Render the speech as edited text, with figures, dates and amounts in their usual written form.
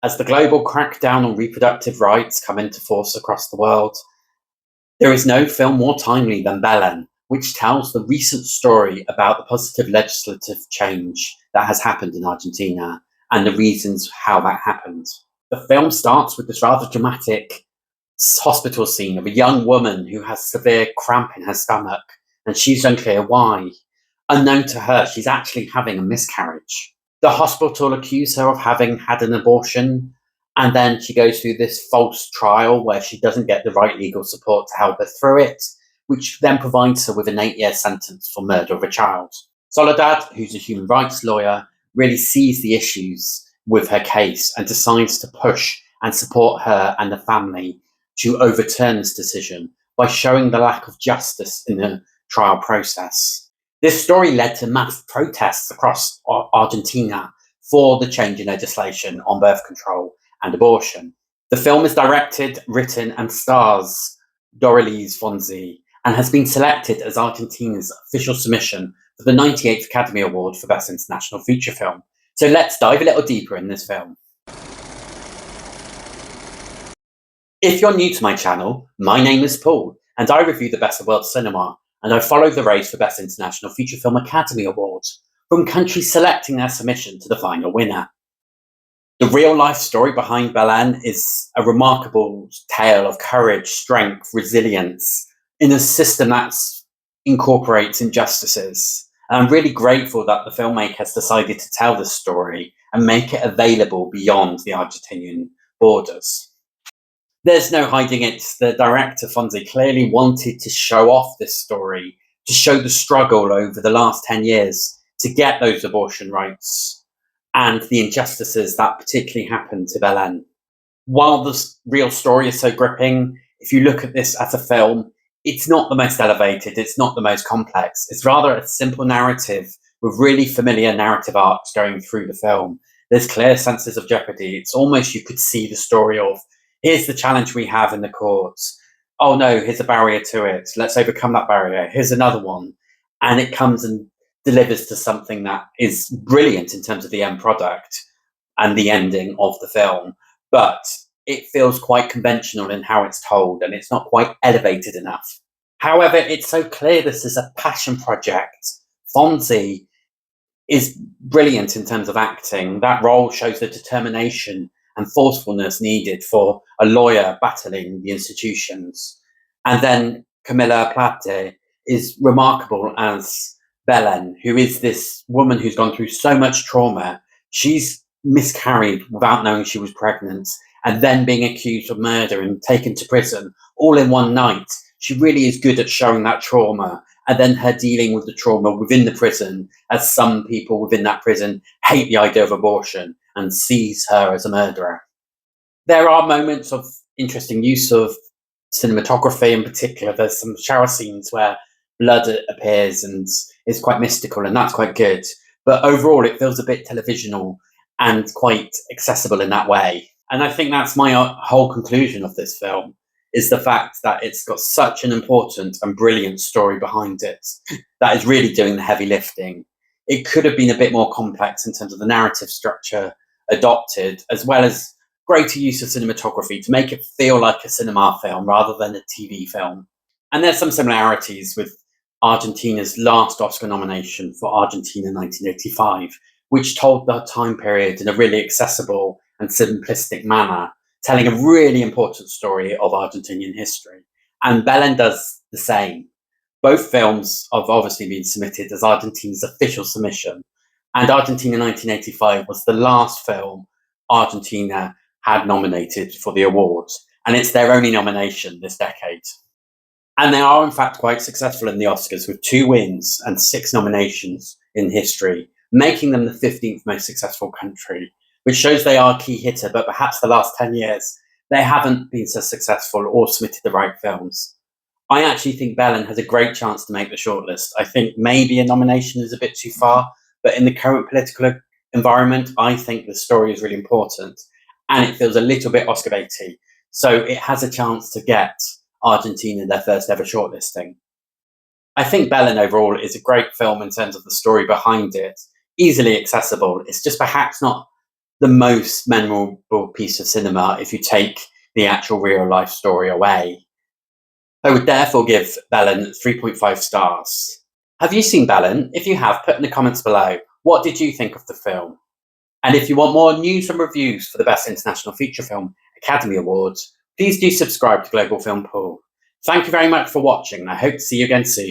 As the global crackdown on reproductive rights come into force across the world, there is no film more timely than Belen, which tells the recent story about the positive legislative change that has happened in Argentina and the reasons how that happened. The film starts with this rather dramatic hospital scene of a young woman who has severe cramp in her stomach, and she's unclear why. Unknown to her, she's actually having a miscarriage. The hospital accuse her of having had an abortion, and then she goes through this false trial where she doesn't get the right legal support to help her through it, which then provides her with an 8-year sentence for murder of a child. Soledad, who's a human rights lawyer, really sees the issues with her case and decides to push and support her and the family to overturn this decision by showing the lack of justice in the trial process. This story led to mass protests across Argentina for the change in legislation on birth control and abortion. The film is directed, written, and stars Doralice Fonzi and has been selected as Argentina's official submission for the 98th Academy Award for Best International Feature Film. So let's dive a little deeper in this film. If you're new to my channel, my name is Paul, and I review the best of world cinema, and I follow the race for Best International Feature Film Academy Awards, from countries selecting their submission to the final winner. The real-life story behind Belen is a remarkable tale of courage, strength, resilience, in a system that incorporates injustices. And I'm really grateful that the filmmaker has decided to tell this story and make it available beyond the Argentinian borders. There's no hiding it. The director, Fonzi, clearly wanted to show off this story, to show the struggle over the last 10 years to get those abortion rights and the injustices that particularly happened to Belen. While the real story is so gripping, if you look at this as a film, it's not the most elevated, it's not the most complex. It's rather a simple narrative with really familiar narrative arcs going through the film. There's clear senses of jeopardy. It's almost you could see the story of, here's the challenge we have in the courts. Oh no, here's a barrier to it. Let's overcome that barrier. Here's another one. And it comes and delivers to something that is brilliant in terms of the end product and the ending of the film. But it feels quite conventional in how it's told, and it's not quite elevated enough. However, it's so clear this is a passion project. Fonzi is brilliant in terms of acting. That role shows the determination and forcefulness needed for a lawyer battling the institutions. And then Camilla Plate is remarkable as Belen, who is this woman who's gone through so much trauma. She's miscarried without knowing she was pregnant, and then being accused of murder and taken to prison all in one night. She really is good at showing that trauma, and then her dealing with the trauma within the prison, as some people within that prison hate the idea of abortion and sees her as a murderer. There are moments of interesting use of cinematography. In particular, there's some shower scenes where blood appears and is quite mystical, and that's quite good. But overall, it feels a bit televisional and quite accessible in that way. And I think that's my whole conclusion of this film, is the fact that it's got such an important and brilliant story behind it that is really doing the heavy lifting. It could have been a bit more complex in terms of the narrative structure adopted, as well as greater use of cinematography to make it feel like a cinema film rather than a TV film. And there's some similarities with Argentina's last Oscar nomination for Argentina 1985, which told the time period in a really accessible and simplistic manner, telling a really important story of Argentinian history. And Belen does the same. Both films have obviously been submitted as Argentina's official submission, and Argentina 1985 was the last film Argentina had nominated for the awards, and it's their only nomination this decade. And they are in fact quite successful in the Oscars, with 2 wins and 6 nominations in history, making them the 15th most successful country, which shows they are a key hitter, but perhaps the last 10 years they haven't been so successful or submitted the right films. I actually think Belen has a great chance to make the shortlist. I think maybe a nomination is a bit too far, but in the current political environment, I think the story is really important, and it feels a little bit Oscar baity. So it has a chance to get Argentina their first ever shortlisting. I think Belen overall is a great film in terms of the story behind it, easily accessible. It's just perhaps not the most memorable piece of cinema if you take the actual real life story away. I would therefore give Belen 3.5 stars. Have you seen Belen? If you have, put in the comments below. What did you think of the film? And if you want more news and reviews for the Best International Feature Film Academy Awards, please do subscribe to Global Film Pool. Thank you very much for watching, and I hope to see you again soon.